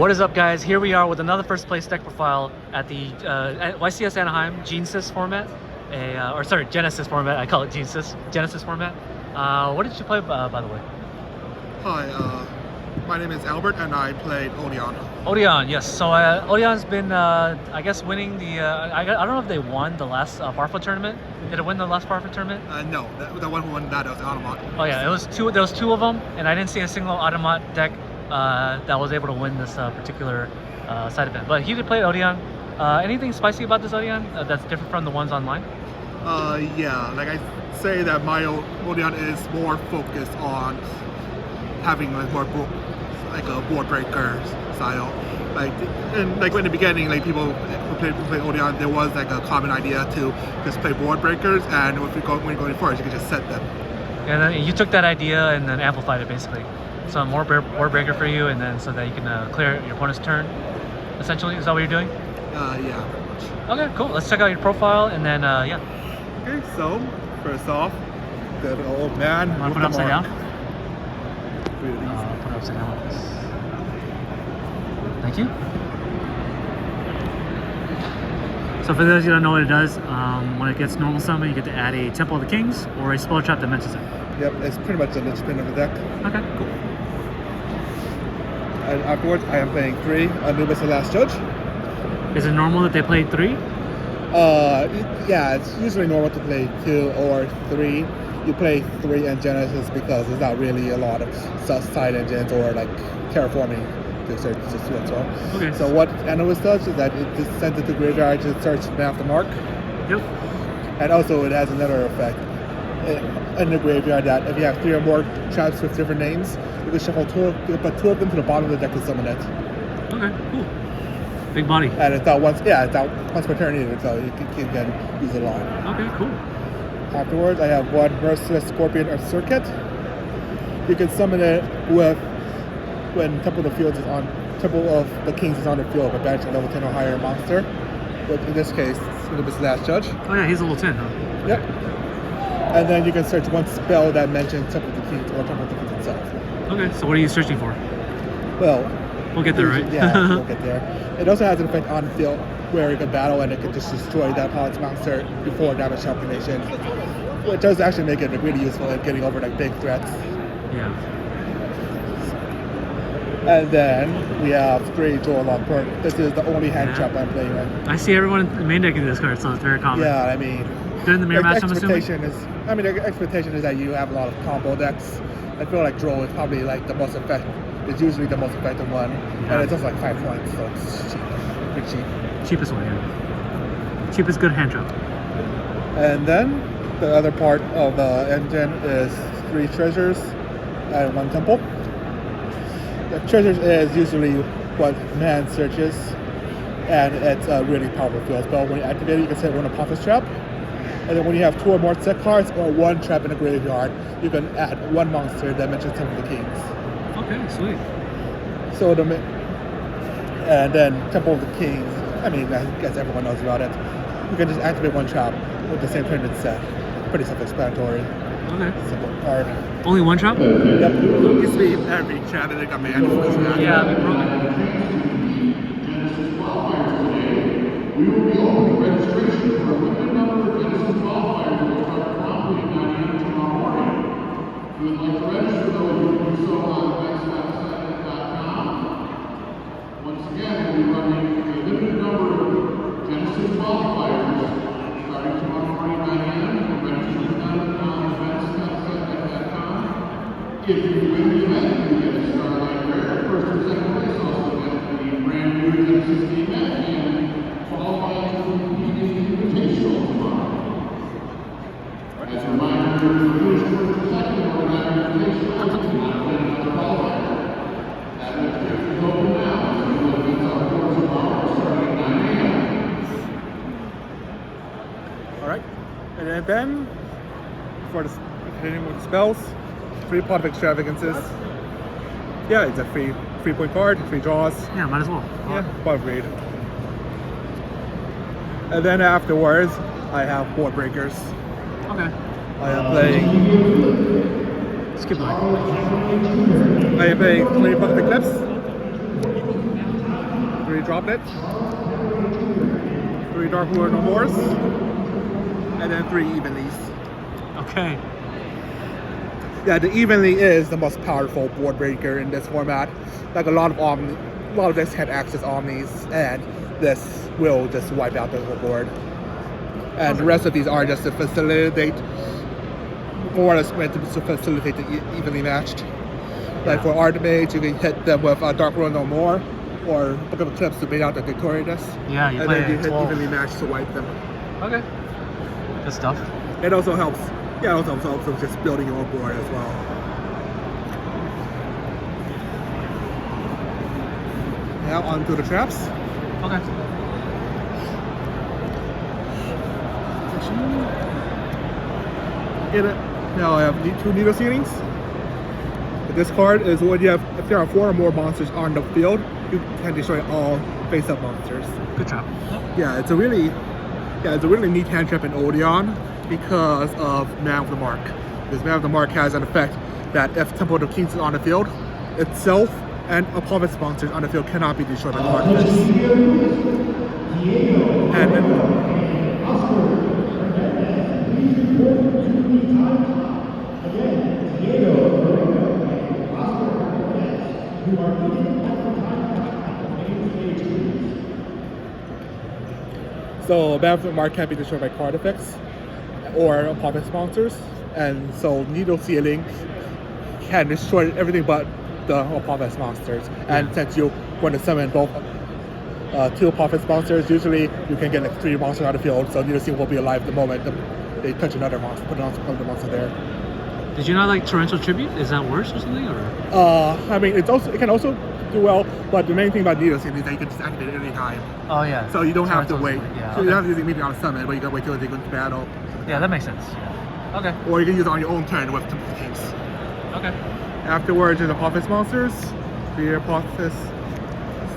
What is up, guys? Here we are with another first place deck profile at the at YCS Anaheim Genesys format, Genesys format. I call it Genesys format. What did you play, by the way? Hi, my name is Albert, and I played Odion. Odion, yes. So Odion's been, I guess, winning the. I don't know if they won the last Barfoot tournament. Did it win the last Barfoot tournament? No, the one who won that was Automat. Oh yeah, it was two. There was two of them, and I didn't see a single Automat deck that was able to win this particular side event. But he did play Odion. Anything spicy about this Odion that's different from the ones online? Yeah, like I say that my Odion is more focused on having like more a board breaker style. Like in the beginning, like people who play Odion, there was like a common idea to just play board breakers, and when you're going first, you can just set them. And then you took that idea and then amplified it basically. So more board breaker for you, and then so that you can clear your opponent's turn. Essentially, is that what you're doing? Yeah, pretty much. Okay, cool. Let's check out your profile, and then yeah. Okay, so first off, the old man. Want to put it upside down? Really easy. Put it upside down like this. Thank you. So for those of you who don't know what it does, when it gets normal summon, you get to add a Temple of the Kings or a spell trap that mentions it. Yep, it's pretty much the linchpin of the deck. Okay, cool. And afterwards, I am playing 3 Anubis the Last Judge. Is it normal that they play 3? Yeah, it's usually normal to play 2 or 3. You play 3 in Genesys because there's not really a lot of side engines or like terraforming to search as well. Okay. So what Anubis does is that it just sends it to graveyard to search after mark. Yep. And also it has another effect in the graveyard that if you have 3 or more traps with different names, you can shuffle you can put 2 of them to the bottom of the deck to summon it. Okay, cool. Big body. And it's out once per turn either, so you can use it a lot. Okay, cool. Afterwards, I have 1 Merciless Scorpion or Circuit. You can summon it when Temple of the Kings is on the field, but banish a level 10 or higher monster. But in this case, it's Anubis the Last Judge. Oh yeah, he's level 10, huh? Yep. And then you can search 1 spell that mentions Temple of the Kings or Temple of the Kings itself. Okay, so what are you searching for? Well, we'll get there, right? Yeah, we'll get there. It also has an effect on the field where you can battle and it can just destroy that opponent's monster before damage calculation, which does actually make it really useful in getting over like big threats. Yeah. And then we have 3 Dual Lock Perk. This is the only hand trap I'm playing with. I see everyone main decking this card, so it's very common. Yeah, I mean, during the mirror match, I'm assuming? The expectation is that you have a lot of combo decks. I feel like Droll is probably like the most effective. It's usually the most effective one, and it's just like 5 points, so it's cheap, pretty cheap. Cheapest one, yeah. Cheapest good hand trap. And then the other part of the engine is 3 treasures and 1 temple. The treasures is usually what man searches, and it's a really powerful field spell. When you activate it, you can set 1 Apophis trap. And then when you have 2 or more set cards or 1 trap in the graveyard, you can add 1 monster that mentions Temple of the Kings. Okay, sweet. So and then Temple of the Kings, I mean, I guess everyone knows about it. You can just activate 1 trap with the same turn it's set. Pretty self-explanatory. Okay. Simple card. Only 1 trap? Yep. It used to be every trap that they got banned for this guy. Yeah, we broke it. We will be opening registration for a limited number of Genesys qualifiers will start promptly at 9 a.m. tomorrow morning. If you would like to register, though, you can do so on website.com. Once again, we'll be running a limited number of Genesys qualifiers starting tomorrow morning at 9 a.m. The registration is done on events.com. If you win the event, you get a Starlight Rare. First and second place also get the brand new Genesys team net and qualifying for the Invitational tomorrow. As a reminder, if you finish first or second or not Invitational, you cannot win another qualifier. That registration is open now. As you know, events are for tomorrow starting at 9 a.m. Alright. And then for the continuing with the spells, 3 Pot of Extravagances. Yeah, it's a free point card, 3 draws. Yeah, might as well. Yeah, above grade. And then afterwards, I have board breakers. Okay. I am playing. Skip line. I am playing 20 Bucket Eclipse. 3 droplets, 3 Dark Lord No Mores, and then 3 Evenlies. Okay. Yeah, the Evenly is the most powerful board breaker in this format. Like a lot of decks had access Omnis, and this will just wipe out the whole board. And the rest of these are just to facilitate, more or less meant to facilitate the evenly matched. Like for Archmage, you can hit them with Dark Lord No More, or Book of Eclipse to bait out the Victorious. Yeah, you and play then you hit 12. evenly matched to wipe them. Okay. Good stuff. It also helps. Yeah, it also helps with just building your own board as well. Now onto the traps. Okay. Now I have 2 needle ceilings. This card is when you have, if there are 4 or more monsters on the field, you can destroy all face-up monsters. Good job. Yeah, it's a really neat hand trap in Odion because of Man of the Mark. Because Man of the Mark has an effect that if Temple of the Kings is on the field, itself and opponent's monsters on the field cannot be destroyed by card effects. And then, so Man of the Mark can't be destroyed by card effects or opponent's monsters, and so Needle Sealing can destroy everything but the opponent's monsters. And since you want to summon both 2 opponent's monsters, usually you can get like 3 monsters on the field, so Needle Sealing will be alive the moment they touch another monster, put another monster there. Did you not like Torrential Tribute? Is that worse or something? Or? I mean, it can also do well, but the main thing about Needle Sealing is that you can just activate it any time. Oh yeah. So you don't have to wait. Yeah, So you don't have to use it immediately on a summon, but you gotta wait till they go into battle. Yeah, that makes sense. Yeah. Okay. Or you can use it on your own turn with Temple of the Kings. Okay. Afterwards, there's Apophis monsters. 3 Apophis.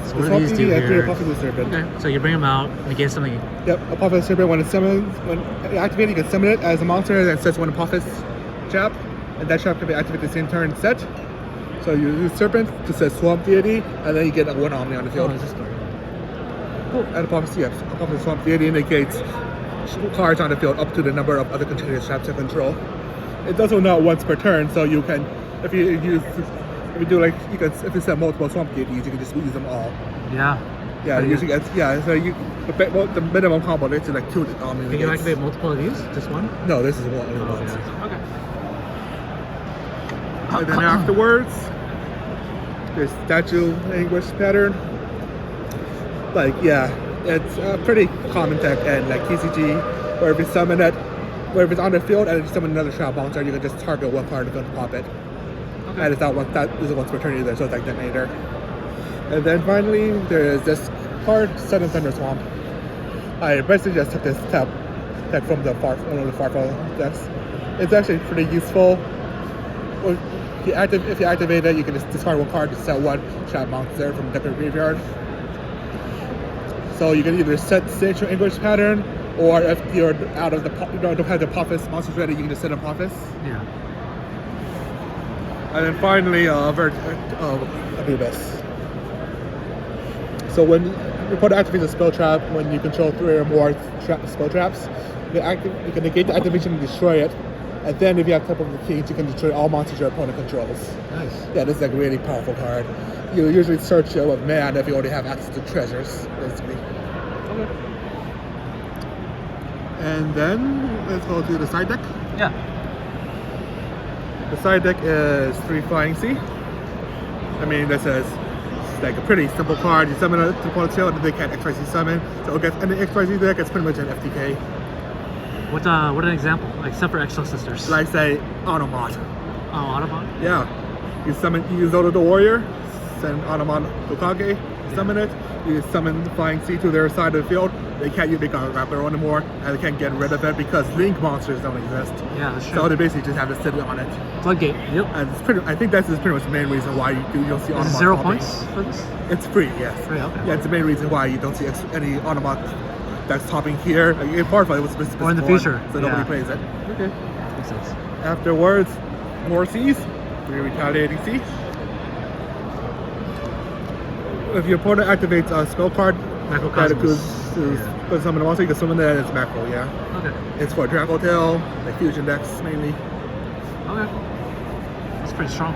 So what are these do and 3 here? Apophis Serpent. Okay. So you bring them out, negate something. Yep, Apophis Serpent, when you activate it, you can summon it as a monster that sets 1 Apophis trap, and that trap can be activated the same turn set. So you use Serpent to set Swamp Deity, and then you get 1 Omni on the field. Oh, is this card? Cool. And Apophis Swamp Deity indicates cards on the field up to the number of other continuous traps you control. It does not once per turn, so you can, if you set multiple Swamp Deities, you can just use them all. Yeah. Yeah, But usually the minimum combo is like 2 Omni. Can you activate multiple of these? Just one? No, this is one. Oh, yeah. Okay. And then afterwards, there's Statue Anguish pattern. Like, yeah, it's a pretty common tech, and like TCG, where if you summon it, where if it's on the field and you summon another trap monster, you can just target 1 card and pop it. Okay. And it's not that isn't once per turn either, so it's like Detonator. And then finally, there is this card, Sudden Thunder Swamp. I basically just took this tech from one of the Farfall decks. It's actually pretty useful. If you activate it, you can just discard 1 card to set 1 trap monster from the deck or graveyard. So you can either set Statue Anguish pattern, or if you're out of don't have the Apophis monsters ready, you can just set Apophis. Yeah. And then finally, Anubis. So when you put activate a spell trap, when you control 3 or more spell traps, you can negate the activation and destroy it. And then if you have Temple of the Kings, you can destroy all monsters your opponent controls. Nice. Yeah, this is like a really powerful card. You usually search with mana if you already have access to treasures, basically. Okay. And then let's go to the side deck. Yeah. The side deck is 3 Flying Sea. I mean, this is like a pretty simple card. You summon it to opponent's field, and they can't XYZ summon. So against any XYZ deck, it's pretty much an FTK. What an example? Like except for Exo Sisters. Like say Automat. Oh, Autobot? Yeah. You use Zoda the Warrior, send Automat Dokage, summon it. You summon Flying Sea to their side of the field. They can't use Big Grappler anymore, and they can't get rid of it because Link monsters don't exist. Yeah, that's true. So they basically just have to sit on it. Floodgate. Yep. And I think that's pretty much the main reason why you don't see Automat. Is it 0 popping. points for this? It's free, yes. Free, okay. Yeah, it's the main reason why you don't see any Automat that's topping here. Like, in part of it was Or in the future. so nobody plays it. Okay. Makes sense. Afterwards, more Seas, 3 Retaliating Sea. if your opponent activates a spell card, that it goes to put summon a monster, you can summon that as macro, yeah. Okay. It's for Draco Tail, like fusion decks mainly. Okay. That's pretty strong.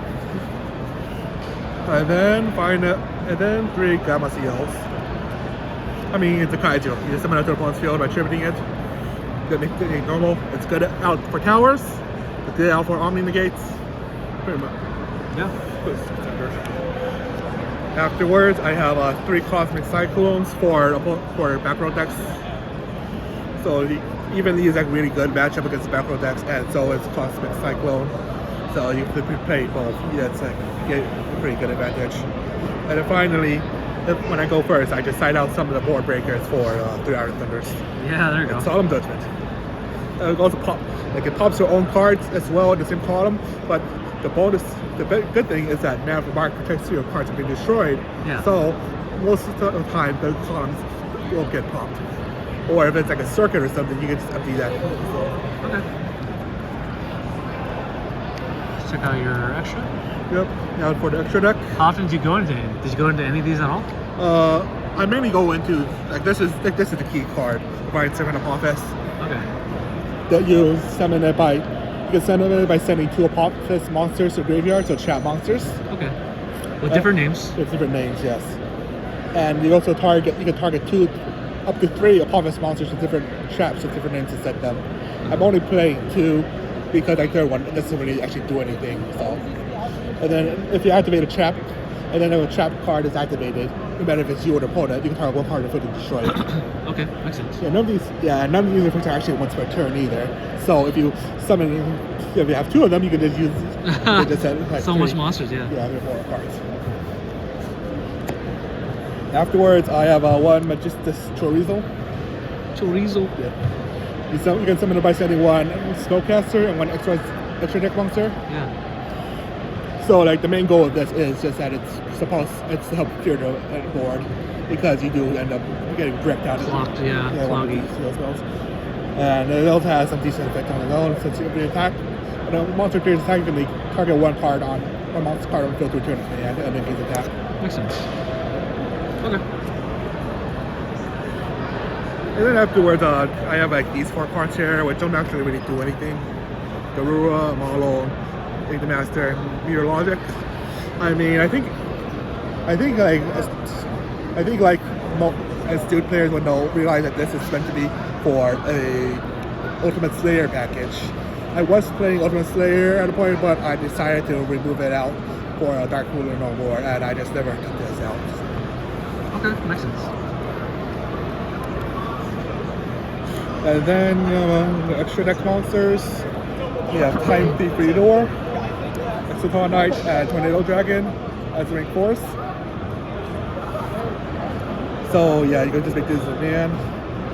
And then 3 Gamma Seals. I mean, it's a Kaiju. You just summon it to the opponent's field by tributing it. That makes it normal. It's good out for towers. It's good out for Omni Negates. Pretty much. Yeah. Afterwards, I have 3 Cosmic Cyclones for back row decks. So even these are really good matchup against back row decks, and so is Cosmic Cyclone. So you can play both. Yeah, it's like get a pretty good advantage. And then finally, when I go first, I just side out some of the board breakers for 3 Iron Thunders. Yeah, there you go. Solemn Judgment. It also it pops your own cards as well in the same column, but the good thing is that now the mark protects your cards from being destroyed. Yeah. So most of the time the columns won't get popped. Or if it's like a circuit or something, you can just empty that. Okay. Let's check out your extra. Yep. Now for the extra deck. How often did you go into it? Did you go into any of these at all? I mainly go into this is the key card, Divine Servant of Apophis. Okay. That you summon it by sending 2 Apophis monsters to graveyard, so trap monsters. Okay. With different names. With different names, yes. And you also target 2 up to 3 Apophis monsters with different traps with different names to set them. I'm only playing 2 because like 3rd one doesn't really actually do anything. So, and then if you activate a trap, and then if a trap card is activated, no matter if it's you or the opponent, you can target 1 card and destroy it. Okay, makes sense. Yeah, none of these effects are actually once per turn either. So if you have 2 of them, you can just use like so 3. much monsters, yeah. Yeah, 3 or 4 cards. Afterwards, I have 1 Magistus Chorizo. Chorizo. Yeah. You can summon it by sending 1 Spellcaster and 1 extra deck monster. Yeah. So like the main goal of this is just that it's to help clear the board, because you do end up getting bricked out. Clogged, yeah, one of cloggy. these spells. And it also has some decent effect on its own since you attack. When a monster clears attack, you can target 1 card on a monster card on the field to return its hand and then its attack. Makes sense. Okay. And then afterwards, I have like these 4 cards here, which don't actually really do anything. Garura, Malo, the Master, Meteor Logic. I mean, I think astute players would realize that this is meant to be for a Ultimate Slayer package. I was playing Ultimate Slayer at a point, but I decided to remove it out for a Dark Ruler No More, and I just never took this out. Okay, makes sense. And then the extra deck monsters. We have Time Thief Reader, Exoton Knight, and Tornado Dragon as rank 4s. So yeah, you can just make this with man.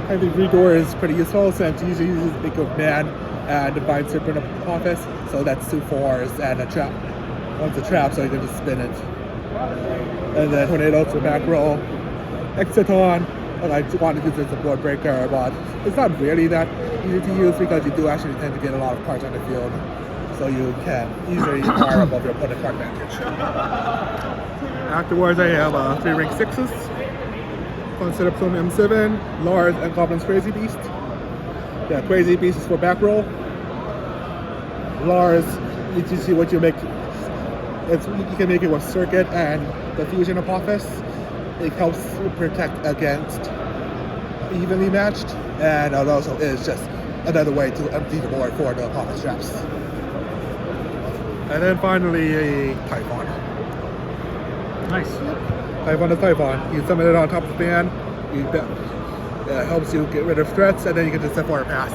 Time Thief Reader is pretty useful since you usually use make of man and Divine Serpent of Apophis. So that's 2 4s and a trap. One's a trap, so you can just spin it. And then Tornado to back row. Exoton, and I want to use it as a board breaker, but it's not really that easy to use because you do actually tend to get a lot of cards on the field. So you can easily fire above your opponent's card advantage. Afterwards, I have 3 rank 6s. Concept from M7, Lars, and Goblin's Crazy Beast. Yeah, Crazy Beast is for back row. Lars, you see what you make. You can make it with Circuit and the Fusion Apophis. It helps protect against evenly matched, and it also is just another way to empty the board for the Apophis traps. And then finally, a Typhon. Nice. Typhon is Typhon. You summon it on top of the ban. It helps you get rid of threats, and then you can just set for a pass.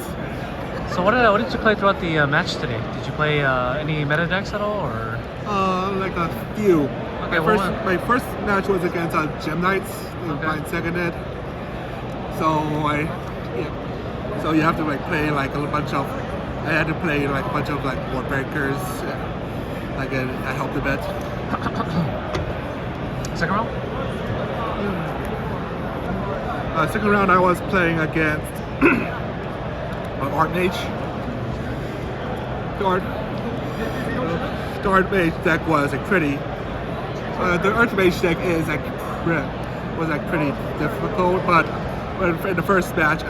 So what did you play throughout the match today? Did you play any meta decks at all, or? Like a few. Okay, My first match was against Gem Knights. Mine seconded. So so you have to like play like a bunch of. I had to play like a bunch of like board breakers. Like I helped a bit. Second round? Second round, I was playing against Archmage. The Archmage deck was like pretty. The Archmage deck is like was like pretty difficult, but in the first match,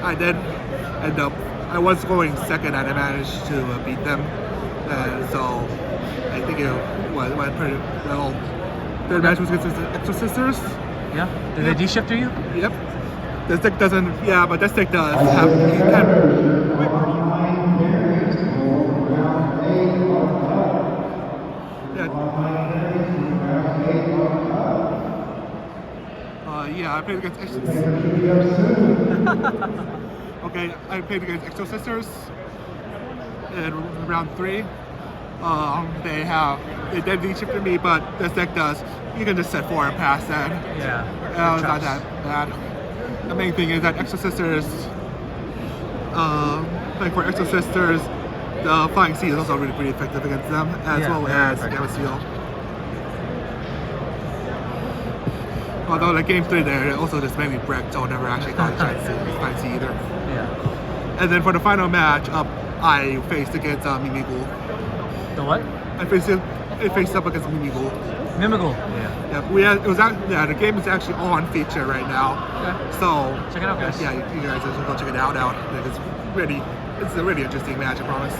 I did end up. I was going second, and I managed to beat them, and so I think it went pretty well. Third match was against the Exo Sisters. Yeah. Did they D-shifter you? Yep. This deck doesn't. Yeah, but this deck does have. Yeah, I played against Exo. Okay, I played against Exo Sisters in round 3. They did D-shifted me, but this deck does. You can just set 4 and pass that. Yeah. It's not that bad. The main thing is that Exo Sisters, like for Exo Sisters, the Flying Sea is also really pretty effective against them, as well as Gamma Seal. Although like game 3 there, also just mainly Breck, so never actually got a chance to Flying Sea either. Yeah. And then for the final match, I faced against Mimigul. The what? I faced up against Mimigul. Mimigul. Yeah. The game is actually on feature right now. Okay. So check it out, guys. Yeah, you guys should go check it out. It's a really interesting match, I promise.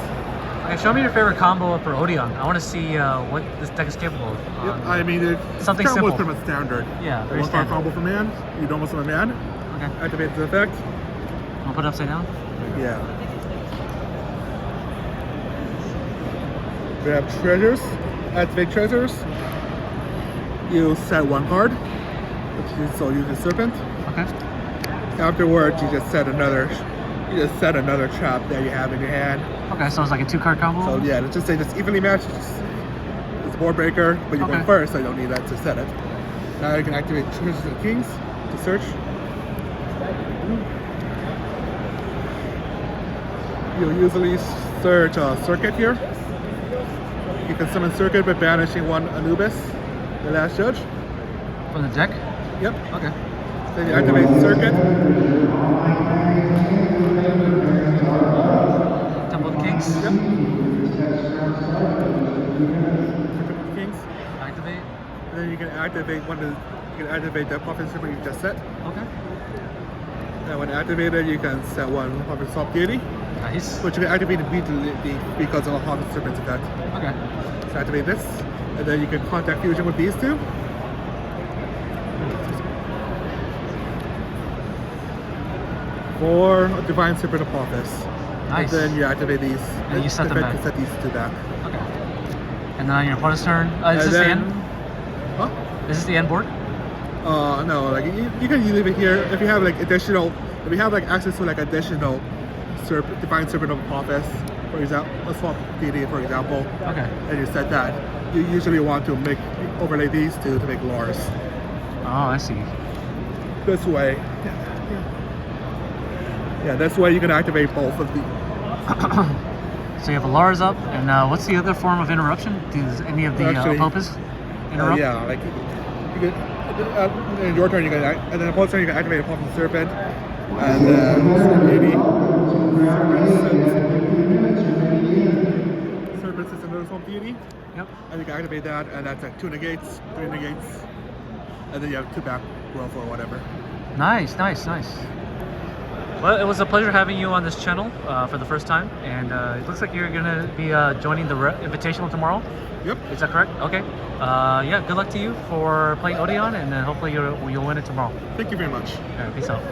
Okay, show me your favorite combo for Odion. I want to see what this deck is capable of. I mean, something combo simple. is pretty much standard. Yeah, very 1 card standard. combo for man. You don't want a man. Okay. Activate the effect. I'll put it upside down. Yeah. We have treasures. Activate treasures. You set 1 card, so use the serpent. Okay. Afterwards, you just set another trap that you have in your hand. Okay, so it's like a 2-card combo. So yeah, let's just say just evenly matched. It's board breaker, but you go first, so you don't need that to set it. Now you can activate Treasures and Kings to search. You'll usually search Circuit here. You can summon Circuit by banishing 1 Anubis, the last judge. From the deck? Yep. Okay. Then you activate Circuit. Temple of Kings? Yep. Kings. Activate. Then you can activate the Puffin Serpent you just set. Okay. And when activated, you can set 1 Puffin Soft Deity, Nice. which you can activate immediately because of a Puffin Serpent's effect. Okay. So activate this, and then you can contact fusion with these 2. Or a Divine Serpent Apophis. Nice. And then you activate these. And you set them back. To set these 2 back. Okay. And then on your opponent's turn, is this the end? Huh? Is this the end board? No, like you can leave it here if you have like additional, if you have like access to like additional Divine Serpent of Apophis, for example, a swap deity, for example. Okay. And you set that. You usually want to overlay these 2 to make Lars. Oh, I see. This way. Yeah, this way you can activate both of the. So you have a Lars up, and what's the other form of interruption? Does any of the Apopis interrupt? Yeah, like you can. In your turn, you can, and then opponent's turn, you can activate a Puffin Serpent, and then maybe Serpent sits another swamp deity. Yep. And you can activate that, and that's like 2 negates, 3 negates, and then you have 2 back growth or whatever. Nice, nice, nice. Well, it was a pleasure having you on this channel for the first time, and it looks like you're gonna be joining the Invitational tomorrow. Yep. Is that correct? Okay. Yeah. Good luck to you for playing Odion, and then hopefully you'll win it tomorrow. Thank you very much. All right, peace out.